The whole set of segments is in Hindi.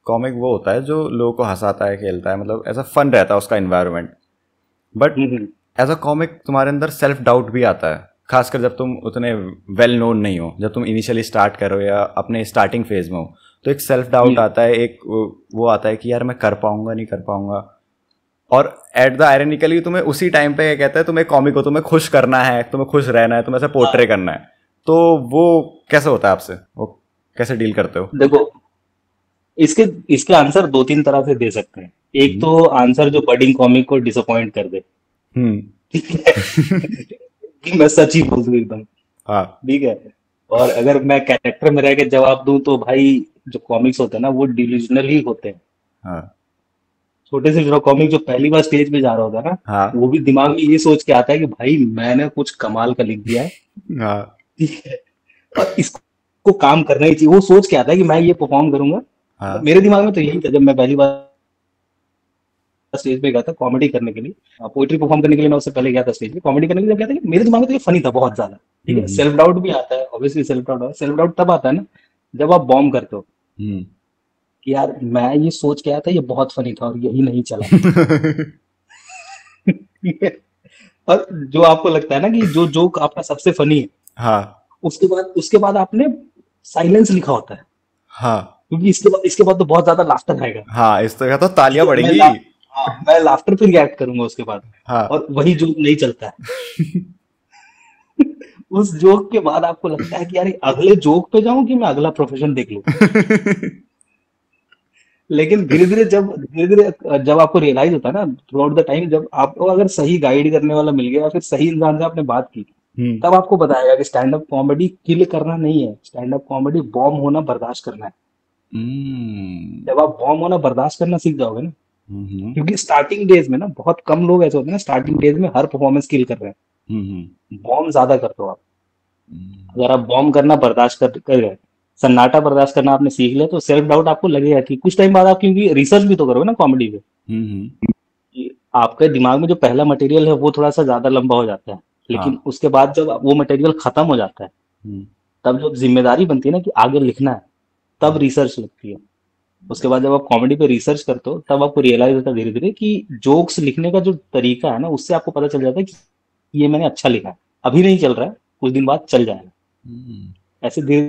कॉमिक वो होता है जो लोगों को हंसाता है, खेलता है, मतलब ऐसा फन रहता है उसका environment. But as a comic तुम्हारे अंदर सेल्फ डाउट भी आता है, खासकर जब तुम उतने वेल नोन नहीं हो, जब तुम इनिशियली स्टार्ट करो या अपने स्टार्टिंग फेज में हो, तो एक सेल्फ डाउट आता है, एक वो आता है कि यार मैं कर पाऊंगा नहीं कर पाऊंगा। और एट द आयरनिकली तुम्हें उसी टाइम पे कहता है तुम्हें कॉमिक हो, तुम्हें खुश करना है, तुम्हें खुश रहना है, तुम्हें ऐसे पोर्ट्रे करना है। तो वो कैसे होता है आपसे, वो कैसे डील करते हो? देखो, इसके इसके आंसर दो तीन तरह से दे सकते हैं। एक हम्म। तो आंसर जो बडिंग कॉमिक को डिसअपॉइंट कर दे, हम्म। ठीक है, कि मैं सच ही बोल दूं एकदम, हाँ। ठीक है। और अगर मैं कैरेक्टर में रह के जवाब दूं तो भाई, जो कॉमिक्स होते हैं ना वो डिल्यूजनल ही होते हैं। हाँ। छोटे से जो कॉमिक जो पहली बार स्टेज पे जा रहा होता है ना, हाँ। वो भी दिमाग में ये सोच के आता है कि भाई मैंने कुछ कमाल का लिख दिया है, हाँ। ठीक है, और इसको काम करना ही चाहिए। वो सोच के आता है कि मैं ये परफॉर्म करूंगा। हाँ। मेरे दिमाग में तो यही था जब मैं पहली बार स्टेज पे गया था कॉमेडी करने के लिए, पोइट्री परफॉर्म करने के लिए। मैं उससे पहले गया था स्टेज पे कॉमेडी करने के लिए। जब गया था कि मेरे दिमाग में तो ये फनी था बहुत ज्यादा, ठीक है। हम्म। सेल्फ डाउट भी आता है, ऑब्वियसली सेल्फ डाउट तब आता है ना जब आप बॉम्ब करते हो, हम्म। कि यार मैं ये सोच के आया था, ये बहुत फनी था और यही नहीं चला। ठीक है। और जो आपको लगता है ना कि जो जोक आपका सबसे फनी है, हाँ। उसके बाद आपने साइलेंस लिखा होता है, हाँ। क्योंकि इसके बाद तो बहुत ज्यादा लाफ्टर आएगा, हाँ, इस तरह तो ठीक तालियां है। पड़ेंगी। हाँ, मैं लाफ्टर पे रिएक्ट करूंगा उसके बाद, हाँ। और वही जोक नहीं चलता है। उस जोक के बाद आपको लगता है कि यार अगले जोक पे जाऊं कि मैं अगला प्रोफेशन देख लूं। लेकिन धीरे धीरे जब आपको रियलाइज होता है ना थ्रू आउट द टाइम, जब आपको अगर सही गाइड करने वाला मिल गया या फिर सही इंसान से आपने बात की, हम्म। तब आपको बताएगा कि स्टैंड अप कॉमेडी किल करना नहीं है, स्टैंड अप कॉमेडी बॉम्ब होना बर्दाश्त करना है। हम्म। जब आप बॉम्ब होना बर्दाश्त करना सीख जाओगे ना, हम्म। क्योंकि स्टार्टिंग डेज में ना बहुत कम लोग ऐसे होते हैं ना, स्टार्टिंग डेज में हर परफॉर्मेंस किल कर रहे हम्म। हैं, बॉम्ब ज्यादा करते हो आप। हम्म। अगर आप बॉम्ब करना बर्दाश्त कर गए, सन्नाटा बर्दाश्त करना आपने सीख लिया, तो सेल्फ डाउट आपको लगेगा कि कुछ टाइम बाद आप, क्योंकि रिसर्च भी तो करोगे ना कॉमेडी पे, हम्म। कि आपके दिमाग में जो पहला मटेरियल है वो थोड़ा सा ज्यादा लंबा हो जाता है, लेकिन हाँ। उसके बाद जब वो मटेरियल खत्म हो जाता है, हम्म। तब जो जिम्मेदारी बनती है ना कि आगे लिखना है, तब रिसर्च लगती है। उसके बाद जब आप कॉमेडी पे रिसर्च करते हो, तब आपको रियलाइज होता है धीरे धीरे कि जोक्स लिखने का जो तरीका है ना, उससे आपको पता चल जाता है कि ये मैंने अच्छा लिखा है, अभी नहीं चल रहा है, कुछ दिन बाद चल जाएगा। हम्म। ऐसे धीरे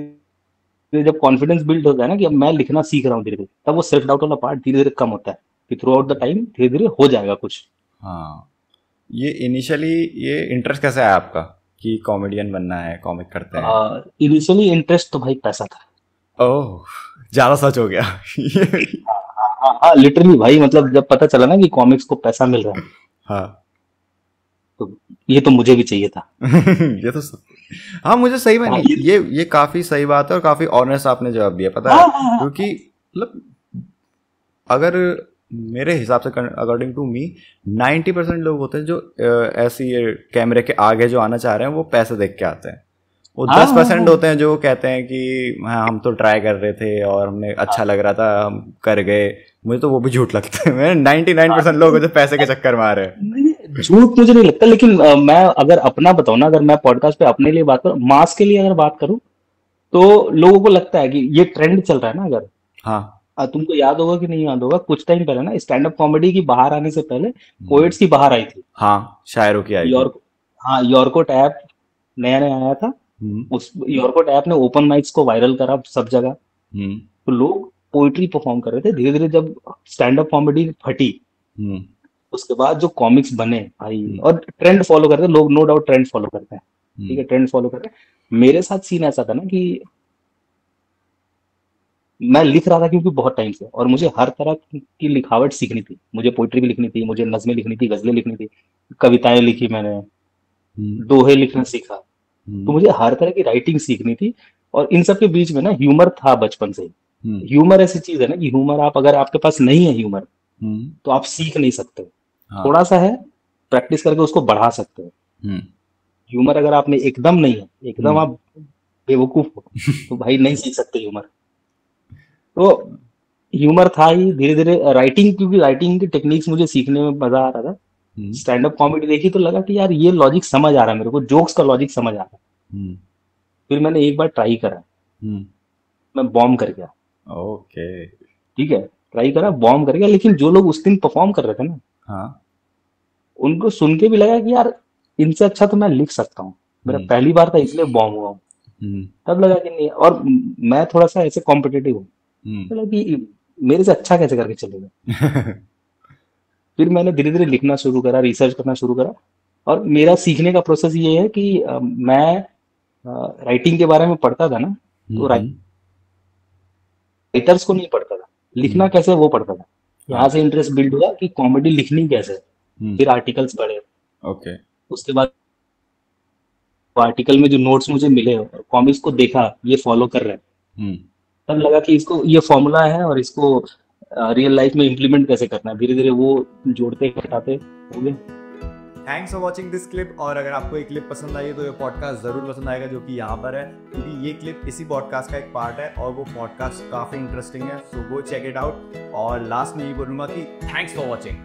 धीरे जब कॉन्फिडेंस बिल्ड होता है ना कि अब मैं लिखना सीख रहा हूँ धीरे धीरे, तब वो सेल्फ डाउट वाला पार्ट धीरे धीरे कम होता है, कि थ्रू आउट द टाइम धीरे धीरे हो जाएगा कुछ। हाँ, ये इनिशियली ये इंटरेस्ट कैसे आया आपका कि कॉमेडियन बनना है, कॉमिक करते हैं? इनिशियली इंटरेस्ट तो भाई पैसा था। ओह, ज्यादा सच हो गया। हाँ हाँ हाँ हाँ, लिटरली भाई, मतलब जब पता चला ना कि कॉमिक्स को पैसा मिल रहा है, हाँ। तो ये तो मुझे भी चाहिए था। ये तो हाँ, मुझे सही में हाँ नहीं, ये, ये काफी सही बात है और काफी ऑनेस्ट आपने जवाब दिया, पता हाँ है, हाँ हाँ क्योंकि मतलब अगर मेरे हिसाब से अकॉर्डिंग टू मी 90% लोग होते हैं जो ऐसी कैमरे के आगे जो आना चाह रहे हैं वो पैसे देख के आते हैं। वो हाँ दस हाँ परसेंट हाँ होते हैं जो कहते हैं कि हाँ हम तो ट्राई कर रहे थे और हमने अच्छा हाँ लग रहा था, हम कर गए। मुझे तो वो भी झूठ लगता है। मैं 99% लोग हैं हाँ, जो पैसे के चक्कर में आ रहे हैं। नहीं, झूठ मुझे नहीं लगता, लेकिन मैं अगर अपना बताऊं ना, अगर मैं पॉडकास्ट पे अपने लिए बात करूं, मास के लिए अगर बात करूं, तो लोगों को लगता है कि ये ट्रेंड चल रहा है ना। अगर हाँ। तुमको याद होगा कि नहीं याद होगा, कुछ टाइम पहले ना स्टैंड अप कॉमेडी की बाहर आने से पहले हम्म। पोएट्स की बाहर आई थी। हाँ, शायरों की आई थी। यॉर्क हाँ, यॉर्कोट ऐप नया नया आया था। हम्म। उस यॉर्कोट ऐप ने ओपन माइक्स को वायरल करा सब जगह। हम्म। तो लोग पोइट्री परफॉर्म कर रहे थे। धीरे धीरे जब स्टैंड अप कॉमेडी फटी, हम्म। उसके बाद जो कॉमिक्स बने भाई, हम्म। और ट्रेंड फॉलो करते हैं लोग, नो डाउट ट्रेंड फॉलो करते हैं, ठीक हम्म। है, ट्रेंड फॉलो करते हैं। मेरे साथ सीन ऐसा था ना कि मैं लिख रहा था क्योंकि बहुत टाइम से, और मुझे हर तरह की लिखावट सीखनी थी। मुझे पोइट्री भी लिखनी थी, मुझे नज़में लिखनी थी, गजलें लिखनी थी, कविताएं लिखी मैंने, हम्म। दोहे लिखना सीखा। तो हम्म। मुझे हर तरह की राइटिंग सीखनी थी। और इन सब के बीच में ना ह्यूमर था बचपन से ही। हम्म। ह्यूमर ऐसी चीज है ना कि ह्यूमर, आप अगर आपके पास नहीं है ह्यूमर, हम्म। तो आप सीख नहीं सकते। हाँ। थोड़ा सा है, प्रैक्टिस करके उसको बढ़ा सकते हो। हम्म। ह्यूमर अगर आप में एकदम नहीं है, एकदम हम्म। आप बेवकूफ हो, तो भाई नहीं सीख सकते ह्यूमर। तो ह्यूमर था ही। धीरे धीरे राइटिंग, क्योंकि राइटिंग की टेक्निक्स मुझे सीखने में मजा आ रहा था। हम्म। स्टैंड अप कॉमेडी देखी तो लगा कि यार ये लॉजिक समझ आ रहा है मेरे को, जोक्स का लॉजिक समझ आ रहा है। हम्म। फिर मैंने एक बार ट्राई करा, हम्म। मैं बॉम्ब कर गया। ओके। ठीक है, ट्राई करा, बॉम्ब कर गया, लेकिन जो लोग उस दिन परफॉर्म कर रहे थे ना, हाँ। उनको सुन के भी लगा कि यार इनसे अच्छा तो मैं लिख सकता हूँ, मेरा हम्म। पहली बार था इसलिए बॉम्ब हुआ हूँ। हम्म। तब लगा कि नहीं, और मैं थोड़ा सा ऐसे कॉम्पिटिटिव हूँ, हम्म। तो लगा कि मेरे से अच्छा कैसे करके चलेगा। फिर मैंने धीरे धीरे लिखना शुरू करा, रिसर्च करना शुरू करा। और मेरा सीखने का प्रोसेस ये है कि मैं राइटिंग के बारे में पढ़ता था ना, तो हम्म। राइटर्स को नहीं पढ़ता था, लिखना हम्म। कैसे वो पढ़ता था। यहाँ हाँ। से इंटरेस्ट बिल्ड हुआ कि कॉमेडी लिखनी कैसे है। हम्म। फिर आर्टिकल्स पढ़े, ओके। उसके बाद आर्टिकल में जो नोट्स मुझे मिले और कॉमिक्स को देखा ये फॉलो कर रहे हैं, हम्म। तब लगा कि इसको ये फॉर्मूला है और इसको रियल लाइफ में इम्प्लीमेंट कैसे करना है। धीरे धीरे वो जोड़ते घटाते हो गए। Thanks for watching this clip. और अगर आपको ये क्लिप पसंद आई है तो ये पॉडकास्ट ज़रूर पसंद आएगा, जो कि यहाँ पर है, क्योंकि ये क्लिप इसी पॉडकास्ट का एक पार्ट है और वो पॉडकास्ट काफ़ी इंटरेस्टिंग है। सो गो चेक इट आउट। और लास्ट में ये बोलूँगा कि थैंक्स फॉर वॉचिंग।